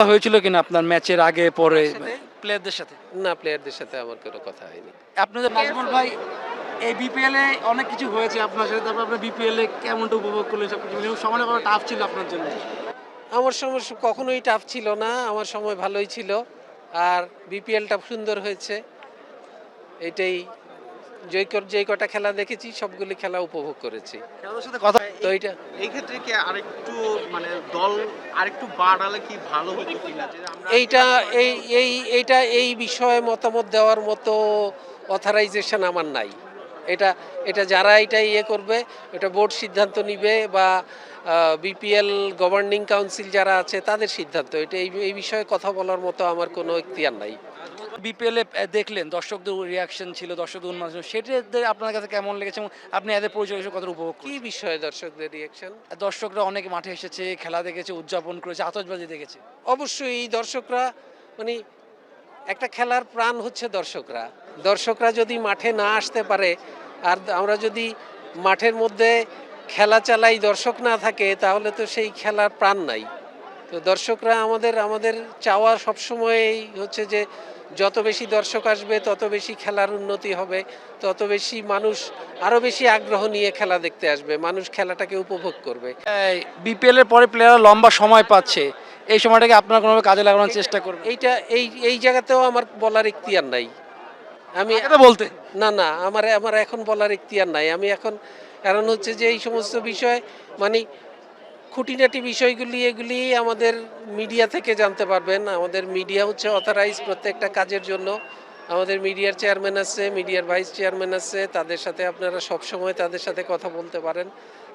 হয়েছিল কিনা আপনার ম্যাচের আগে পরে প্লেয়ারদের সাথে? না, প্লেয়ারদের সাথে আমার কোনো কথা হয়নি। আপনাদের নাজমুল ভাই এই বিপিএল এ অনেক কিছু হয়েছে আপনার সাথে, তারপর আপনি বিপিএল এ কেমনটা উপভোগ করলেন সবকিছু মিলিয়ে? সময়টা কত টাফ ছিল আপনার জন্য? আমার সময় কখনোই টাফ ছিল না, আমার সময় ভালোই ছিল। আর বিপিএলটা সুন্দর হয়েছে, এটাই। যেই কটা খেলা দেখেছি সবগুলি খেলা উপভোগ করেছি। খেলোয়াড়দের সাথে কথা তো এইটা এই ক্ষেত্রে কি আরেকটু মানে দল আরেকটু বাড়ালে কি ভালো হতো কিনা, যে আমরা এইটা এই বিষয়ে মতামত দেওয়ার মতো অথরাইজেশন আমার নাই। এটা এটা যারা এটা করবে, এটা বোর্ড সিদ্ধান্ত নিবে, বা বিপিএল গভর্নিং কাউন্সিল যারা আছে তাদের সিদ্ধান্ত। এটা এই বিষয়ে কথা বলার মতো আমার কোনো ইখতিয়ার নাই। বিপিএল এ দেখলেন দর্শকদের রিয়াকশন ছিল, দর্শকদের উন্মাদনা, সেটা আপনার কাছে কেমন লেগেছে এবং আপনি এদের পরিচয় কত উপভোগ কি করেন? বিষয়ে দর্শকদের রিয়াকশন? দর্শকরা অনেকে মাঠে এসেছে, খেলা দেখেছে, উদযাপন করেছে, আতশবাজি দেখেছে। অবশ্যই এই দর্শকরা, মানে একটা খেলার প্রাণ হচ্ছে দর্শকরা। দর্শকরা যদি মাঠে না আসতে পারে, আর আমরা যদি মাঠের মধ্যে খেলা চালাই, দর্শক না থাকে, তাহলে তো সেই খেলার প্রাণ নাই। তো দর্শকরা আমাদের চাওয়া সবসময়ই হচ্ছে যে যত বেশি দর্শক আসবে তত বেশি খেলার উন্নতি হবে, তত বেশি মানুষ আরও বেশি আগ্রহ নিয়ে খেলা দেখতে আসবে, মানুষ খেলাটাকে উপভোগ করবে। বিপিএল এর পরে প্লেয়াররা লম্বা সময় পাচ্ছে, এই সময়টাকে আপনারা কোনোভাবে কাজে লাগানোর চেষ্টা করবেন? এইটা এই জায়গাতেও আমার বলার ইখতিয়ার নাই। আমি আগে তো বলতে না, আমার এখন বলার ইখতিয়ার নাই। আমি এখন, কারণ হচ্ছে যে এই সমস্ত বিষয়, মানে খুঁটিনাটি বিষয়গুলি এগুলি আমাদের মিডিয়া থেকে জানতে পারবেন। আমাদের মিডিয়া হচ্ছে অথরাইজ প্রত্যেকটা কাজের জন্য। আমাদের মিডিয়ার চেয়ারম্যান আছে, মিডিয়ার ভাইস চেয়ারম্যান আছে, তাদের সাথে আপনারা সবসময় তাদের সাথে কথা বলতে পারেন।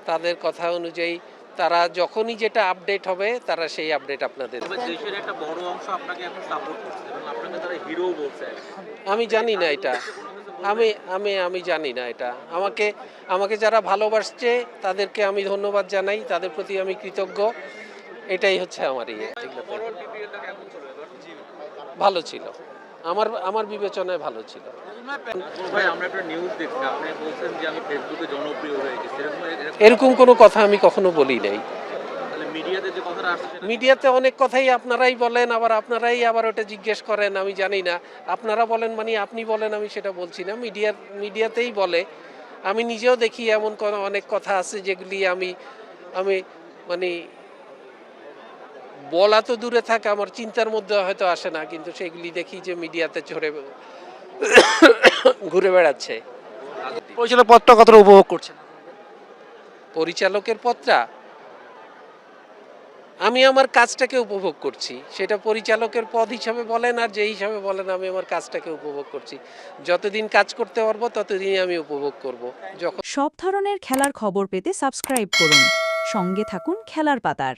তাদের কথা অনুযায়ী তারা যখনই যেটা আপডেট হবে, তারা সেই আপডেট আপনাদের তবে দেশের একটা বড় অংশ আপনাকে এখন সাপোর্ট করছে এবং আপনাকে তারা হিরো বলছে। আমি জানি না এটা। আমি আমি আমি জানি না এটা। আমাকে যারা ভালোবাসছে তাদেরকে আমি ধন্যবাদ জানাই, তাদের প্রতি আমি কৃতজ্ঞ। এটাই হচ্ছে আমার ইয়ে। ভালো ছিল, আমার বিবেচনায় ভালো ছিল। ভাই, আমরা একটা নিউজ দেখছি, আপনি বলছেন যে আমি ফেসবুকে জনপ্রিয় হয়ে গেছি, এরকম কোনো কথা আমি কখনো বলি নাই। তাহলে মিডিয়াতে যে কথাটা আসছে সেটা মিডিয়াতে অনেক কথাই আপনারাই বলেন, আপনারাই আবার ওটা জিজ্ঞেস করেন, আমি জানি না। আপনারা বলেন মানে আপনি বলেন, আমি সেটা বলছি না। মিডিয়াতেই বলে। আমি নিজেও দেখি এমন অনেক কথা আছে যেগুলি আমি মানে বলা তো দূরে থাকে, আমার চিন্তার মধ্যে হয়তো আসে না, কিন্তু সেগুলি দেখি যে মিডিয়াতে চড়ে ঘুরে বেড়াচ্ছে। পরিচালক পদটা কতটা উপভোগ করছেন? পরিচালকের পদটা আমি আমার কাজটাকে উপভোগ করছি, সেটা পরিচালকের পদ হিসাবে বলেন আর যে হিসাবে বলেন, আমি আমার কাজটাকে উপভোগ করছি। যতদিন কাজ করতে পারবো ততদিনই আমি উপভোগ করব। যখন সব ধরনের খেলার খবর পেতে সাবস্ক্রাইব করুন। সঙ্গে থাকুন খেলার পাতার।